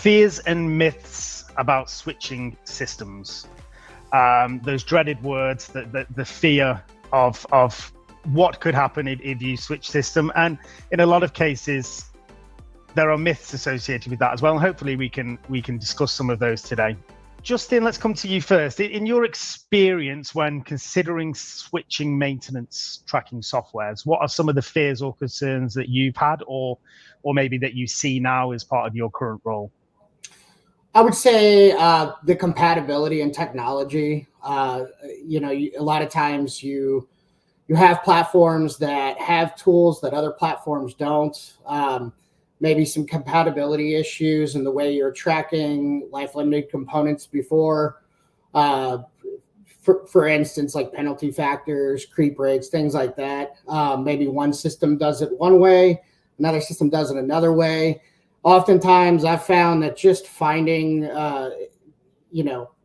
Fears and myths about switching systems. Those dreaded words, the fear of what could happen if you switch system. And in a lot of cases, there are myths associated with that as well. And hopefully we can discuss some of those today. Justin, let's come to you first. In your experience when considering switching maintenance tracking softwares, what are some of the fears or concerns that you've had or maybe that you see now as part of your current role? I would say the compatibility and technology. A lot of times you have platforms that have tools that other platforms don't. Maybe some compatibility issues in the way you're tracking life-limited components before. For instance, like penalty factors, creep rates, things like that. Maybe one system does it one way, another system does it another way. Oftentimes, I've found that just finding,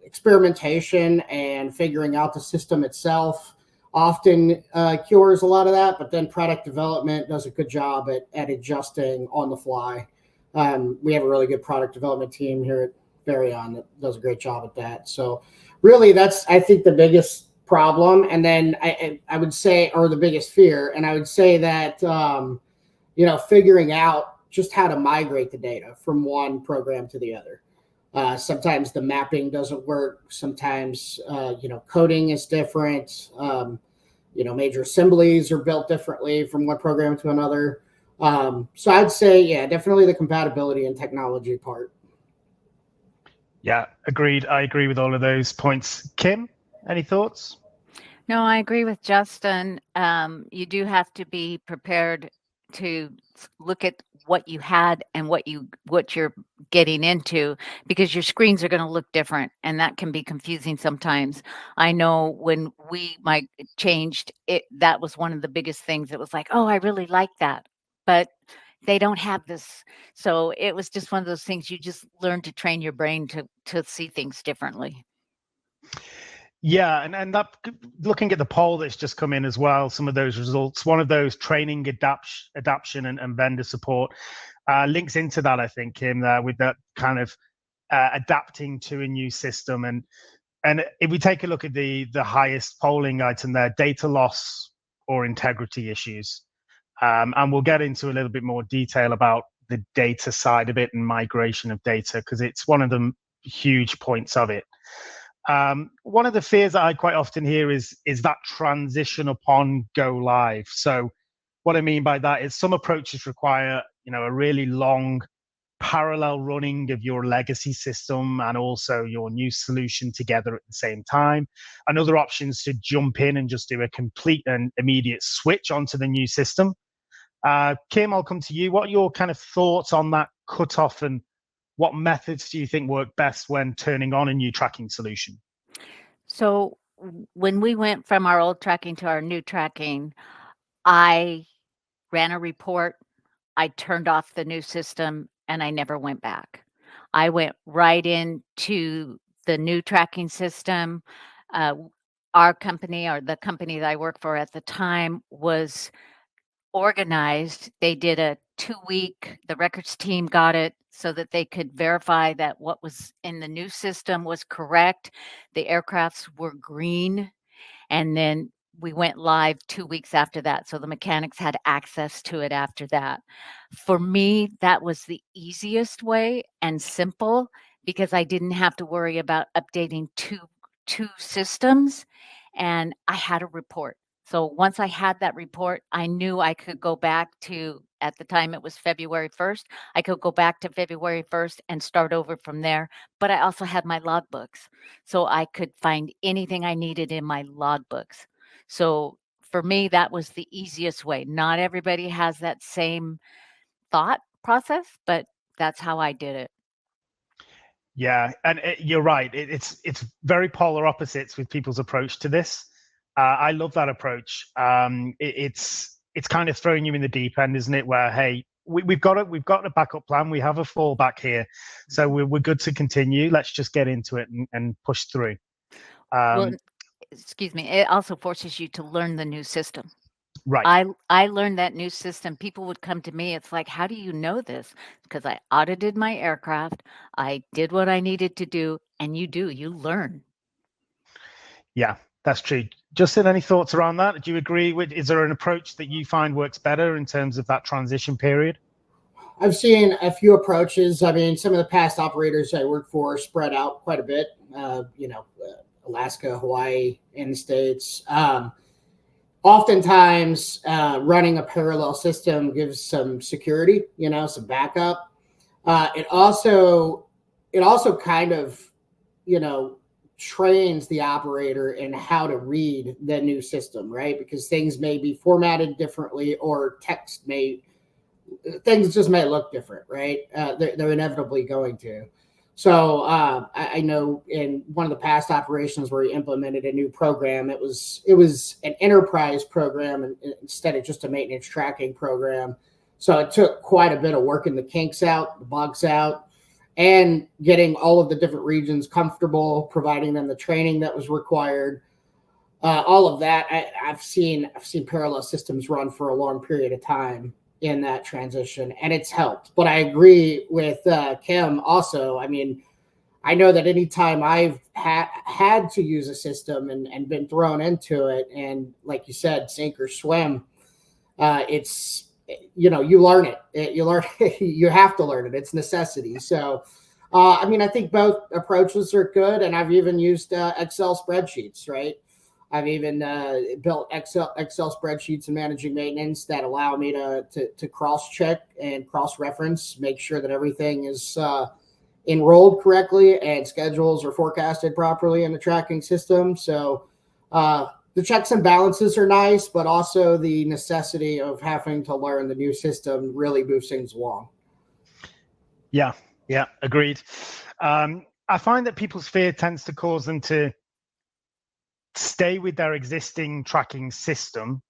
experimentation and figuring out the system itself often cures a lot of that, but then product development does a good job at adjusting on the fly. We have a really good product development team here at Veryon that does a great job at that. So really that's, I think, the biggest problem. And then I would say, or the biggest fear, and I would say that, figuring out just how to migrate the data from one program to the other. Sometimes the mapping doesn't work. Sometimes, coding is different. Major assemblies are built differently from one program to another. So I'd say, yeah, definitely the compatibility and technology part. Yeah, agreed. I agree with all of those points. Kim, any thoughts? No, I agree with Justin. You do have to be prepared to look at what you had and what you're getting into, because your screens are going to look different, and that can be confusing sometimes. I know when we changed it, that was one of the biggest things. It was like, oh, I really like that, but they don't have this. So it was just one of those things you just learn to train your brain to see things differently. Yeah, and that, looking at the poll that's just come in as well, some of those results, one of those training, adaptation and vendor support links into that, I think, Kim, there with that kind of adapting to a new system. And if we take a look at the highest polling item there, data loss or integrity issues, and we'll get into a little bit more detail about the data side of it and migration of data, because it's one of the huge points of it. One of the fears that I quite often hear is that transition upon go live. So what I mean by that is some approaches require, a really long parallel running of your legacy system and also your new solution together at the same time. And other options to jump in and just do a complete and immediate switch onto the new system. Kim, I'll come to you. What are your kind of thoughts on that cutoff, and what methods do you think work best when turning on a new tracking solution? So when we went from our old tracking to our new tracking, I ran a report, I turned off the new system, and I never went back. I went right into the new tracking system. Our company, or the company that I worked for at the time, was organized. They did a 2-week, the records team got it so that they could verify that what was in the new system was correct. The aircrafts were green. And then we went live 2 weeks after that. So the mechanics had access to it after that. For me, that was the easiest way and simple, because I didn't have to worry about updating two systems, and I had a report. So once I had that report, I knew I could go back to, at the time it was February 1st, I could go back to February 1st and start over from there. But I also had my logbooks, so I could find anything I needed in my logbooks. So for me, that was the easiest way. Not everybody has that same thought process, but that's how I did it. Yeah, and you're right. It's very polar opposites with people's approach to this. I love that approach. It's kind of throwing you in the deep end, isn't it? Where, hey, we've got a backup plan. We have a fallback here, so we're good to continue. Let's just get into it and push through. Well, excuse me. It also forces you to learn the new system. Right. I learned that new system. People would come to me. It's like, how do you know this? Because I audited my aircraft. I did what I needed to do, and you learn. Yeah, that's true. Justin, any thoughts around that? Do you agree with? Is there an approach that you find works better in terms of that transition period? I've seen a few approaches. I mean, some of the past operators I worked for spread out quite a bit. Alaska, Hawaii, in the States. Oftentimes, running a parallel system gives some security, some backup. It also kind of, trains the operator in how to read the new system, right? Because things may be formatted differently, or things just may look different, right? They're inevitably going to. So I know in one of the past operations where we implemented a new program, it was an enterprise program instead of just a maintenance tracking program. So it took quite a bit of working the kinks out, the bugs out, and getting all of the different regions comfortable, providing them the training that was required. All of that, I've seen parallel systems run for a long period of time in that transition, and it's helped. But I agree with Kim also. I mean, I know that anytime I've had to use a system and been thrown into it, and like you said, sink or swim, it's, you learn it. You learn you have to learn it. It's necessity. So I mean, I think both approaches are good, and I've even used Excel spreadsheets, right? I've even built Excel spreadsheets and managing maintenance that allow me to cross-check and cross-reference, make sure that everything is enrolled correctly and schedules are forecasted properly in the tracking system. So the checks and balances are nice, but also the necessity of having to learn the new system really moves things along. Yeah, agreed. I find that people's fear tends to cause them to stay with their existing tracking system,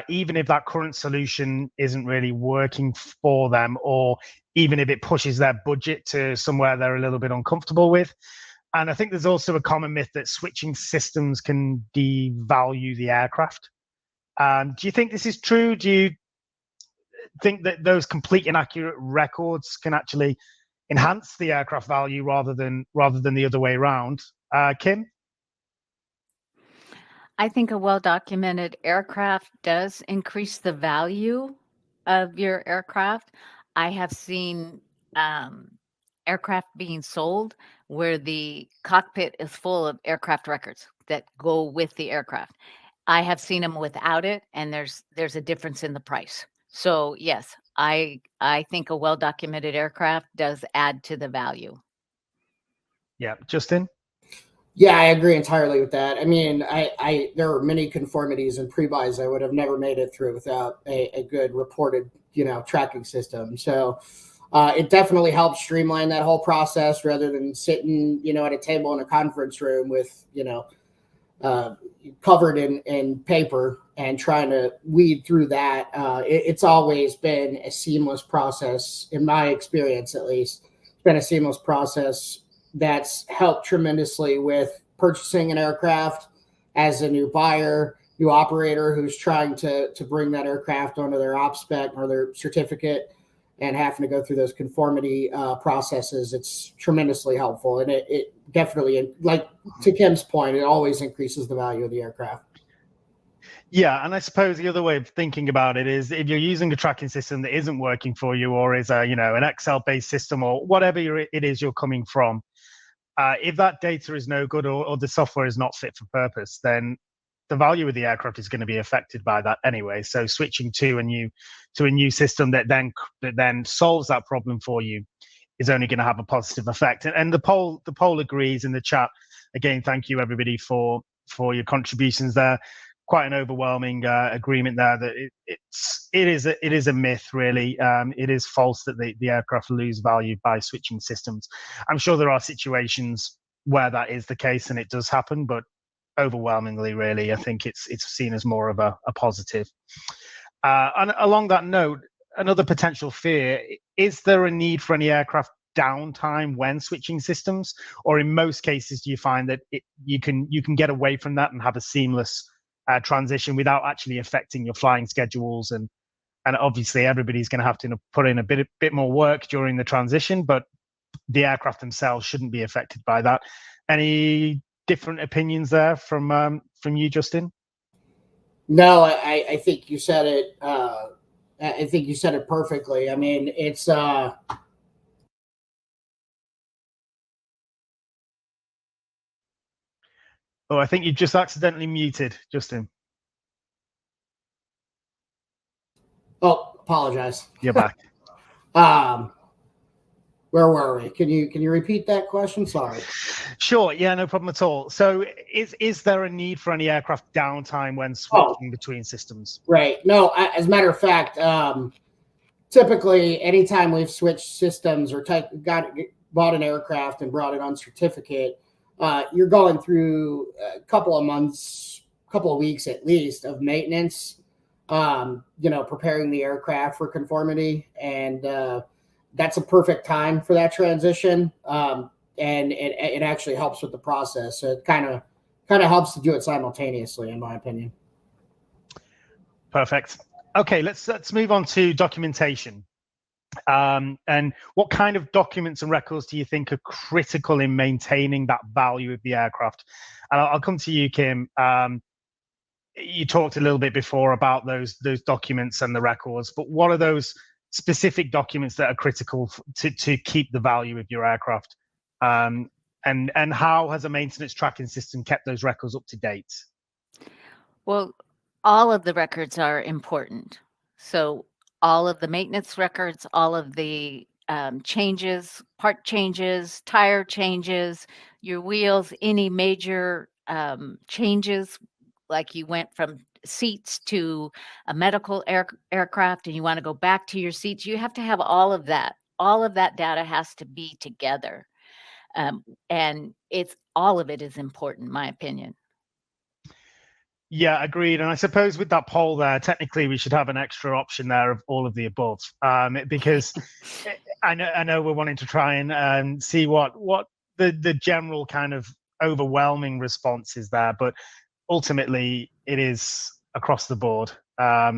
even if that current solution isn't really working for them, or even if it pushes their budget to somewhere they're a little bit uncomfortable with. And I think there's also a common myth that switching systems can devalue the aircraft. Do you think this is true? Do you think that those complete inaccurate records can actually enhance the aircraft value rather than the other way around? Kim? I think a well-documented aircraft does increase the value of your aircraft. I have seen aircraft being sold where the cockpit is full of aircraft records that go with the aircraft. I have seen them without it, and there's a difference in the price. So yes, I think a well-documented aircraft does add to the value. Yeah, Justin? Yeah, I agree entirely with that. I mean, there are many conformities and pre-buys I would have never made it through without a good reported, tracking system. So it definitely helps streamline that whole process rather than sitting, at a table in a conference room with, covered in paper and trying to weed through that. It's always been a seamless process, in my experience at least. It's been a seamless process that's helped tremendously with purchasing an aircraft as a new buyer, new operator who's trying to bring that aircraft onto their op spec or their certificate and having to go through those conformity processes. It's tremendously helpful. And it definitely, like to Kim's point, it always increases the value of the aircraft. Yeah, and I suppose the other way of thinking about it is if you're using a tracking system that isn't working for you, or is an Excel-based system, or whatever it is you're coming from, if that data is no good, or the software is not fit for purpose, then the value of the aircraft is going to be affected by that anyway. So switching to a new system that then solves that problem for you is only going to have a positive effect. And the poll agrees in the chat. Again, thank you everybody for your contributions there. Quite an overwhelming agreement there that it is a myth, really. It is false that the aircraft lose value by switching systems. I'm sure there are situations where that is the case and it does happen, but overwhelmingly, really, I think it's seen as more of a positive. And along that note, another potential fear: is there a need for any aircraft downtime when switching systems, or in most cases do you find that you can get away from that and have a seamless transition without actually affecting your flying schedules. And obviously everybody's going to have to put in a bit more work during the transition, but the aircraft themselves shouldn't be affected by that. Any different opinions there from you, Justin? No, I think you said it. I think you said it perfectly. I mean, it's oh, I think you just accidentally muted, Justin. Oh, apologize. You're back. Where were we? Can you repeat that question? Sorry. Sure. Yeah, no problem at all. So is there a need for any aircraft downtime when switching between systems? Right. No, as a matter of fact, typically anytime we've switched systems or bought an aircraft and brought it on certificate, you're going through a couple of months, couple of weeks at least of maintenance, preparing the aircraft for conformity. And that's a perfect time for that transition. And it actually helps with the process. So it kind of helps to do it simultaneously, in my opinion. Perfect. Okay, let's move on to documentation. And what kind of documents and records do you think are critical in maintaining that value of the aircraft? And I'll come to you, Kim. You talked a little bit before about those documents and the records, but what are those specific documents that are critical to keep the value of your aircraft? And how has a maintenance tracking system kept those records up to date? Well, all of the records are important. So all of the maintenance records, all of the changes, part changes, tire changes, your wheels, any major changes, like you went from seats to a medical aircraft and you want to go back to your seats, you have to have all of that. All of that data has to be together. And all of it is important, in my opinion. Yeah, agreed. And I suppose with that poll there, technically we should have an extra option there of all of the above, because I know we're wanting to try and see what the general kind of overwhelming response is there, but ultimately it is across the board,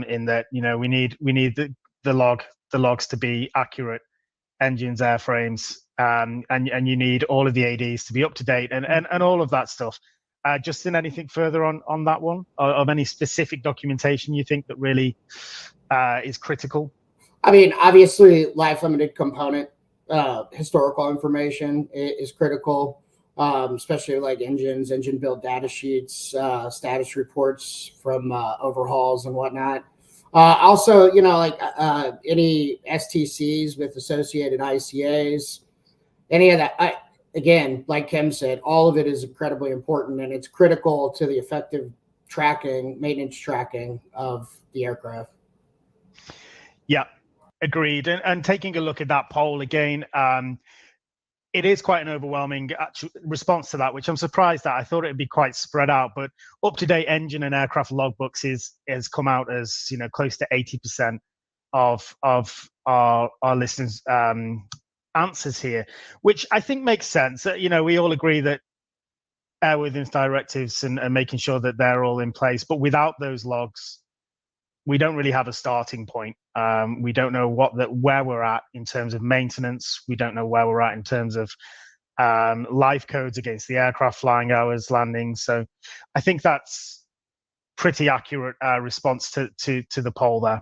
in that we need the logs to be accurate, engines, airframes, and you need all of the ADs to be up to date and all of that stuff. Justin, anything further on that one, of any specific documentation you think that really is critical? I mean, obviously, life limited component historical information is critical, especially like engines, engine build data sheets, status reports from overhauls and whatnot. Also, any STCs with associated ICAs, any of that. Again, like Kim said, all of it is incredibly important, and it's critical to the effective maintenance tracking of the aircraft. Yeah, agreed. And taking a look at that poll again, it is quite an overwhelming response to that, which I'm surprised at. I thought it would be quite spread out, but up-to-date engine and aircraft logbooks has come out as close to 80% of our listeners' answers here, which I think makes sense. We all agree that airworthiness directives and making sure that they're all in place, but without those logs, we don't really have a starting point. We don't know where we're at in terms of maintenance. We don't know where we're at in terms of life codes against the aircraft, flying hours, landings. So I think that's pretty accurate response to the poll there.